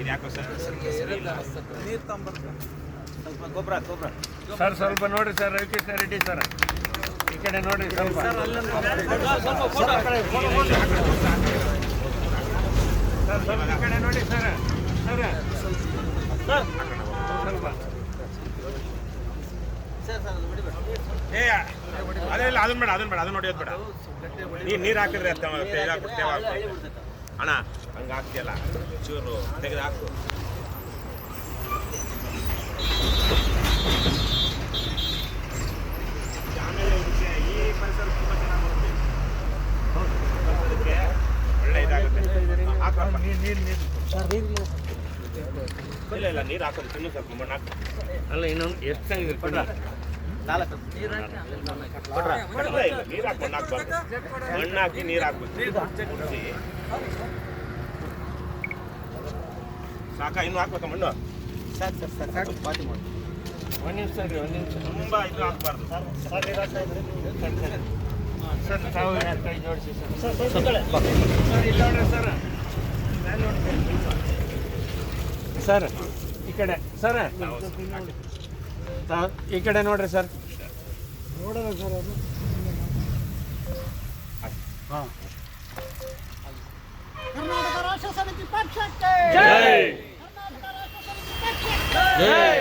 ಯಾಕೋ ಸರ್ ನೀರು ತಂಬರ್ತಾರೆ ಸ್ವಲ್ಪ ಗೊಬ್ಬರ ಸರ್ ಸ್ವಲ್ಪ ನೋಡ್ರಿ ಸರ್ ರವಿಕೃಷ್ಣ ರೆಡ್ಡಿ ಸರ್ ಈ ಕಡೆ ನೋಡ್ರಿ ಸ್ವಲ್ಪ ಸರ್ ಸ್ವಲ್ಪ ಈ ಕಡೆ ನೋಡಿ ಸರ್ ಸರ್ ಸ್ವಲ್ಪ ಏ ಅದೆಲ್ಲ ಅದನ್ನ ಬೇಡ ಅದನ್ನ ನೋಡಿಯೋದು ಬೇಡ ನೀರು ಹಾಕಿದ್ರೆ ಅಣ್ಣ ಹಂಗೆ ಹಾಕ್ತಿಯಲ್ಲ ಚೂರು ತೆಗೆದು ಹಾಕು ಆಮೇಲೆ ಈ ಪರಿಸರ ತುಂಬ ಚೆನ್ನಾಗಿ ಬರುತ್ತೆ ಪರಿಸರಕ್ಕೆ ಒಳ್ಳೆ ಇದಾಗುತ್ತೆ ಹಾಕಪ್ಪ ಇಲ್ಲ ನೀರು ಹಾಕೋದು ತಿನ್ನು ಸ್ವಲ್ಪ ಮಣ್ಣು ಹಾಕು ಅಲ್ಲ ಇನ್ನೊಂದು ಎಷ್ಟು ಚೆನ್ನಾಗಿದೆ ಕೊಡ್ರ ಇಲ್ಲ ನೀರು ಹಾಕಿ ಮಣ್ಣು ಹಾಕ್ಬಾರ್ದು ಮಣ್ಣು ಹಾಕಿ ನೀರು ಹಾಕ್ಬೇಕು ಸಾಕಾ ಇನ್ನು ಹಾಕ್ಬೇಕಾ ಮಣ್ಣು ಸಾಕು ಪಾತಿ ಮಾಡಿ ಒಂದು ನಿಮಿಷ ರೀ ಒಂದು ನಿಮಿಷ ತುಂಬ ಇದು ಹಾಕ್ಬಾರ್ದು ಸರ್ ತಾವು ಕೈ ಜೋಡಿಸಿ ಸರ್ ಇಲ್ಲ ನೋಡ್ರಿ ಸರ್ ಸರ್ ಈ ಕಡೆ ಸರ್ ಈ ಕಡೆ ನೋಡ್ರಿ ಸರ್ ನೋಡೋಣ ಸರ್ ಅದು ಹಾಂ ಕರ್ನಾಟಕ ರಾಷ್ಟ್ರ ಸಮಿತಿ ಪಕ್ಷಕ್ಕೆ ಜೈ ಕರ್ನಾಟಕ ರಾಷ್ಟ್ರ ಸಮಿತಿ ಪಕ್ಷಕ್ಕೆ ಜೈ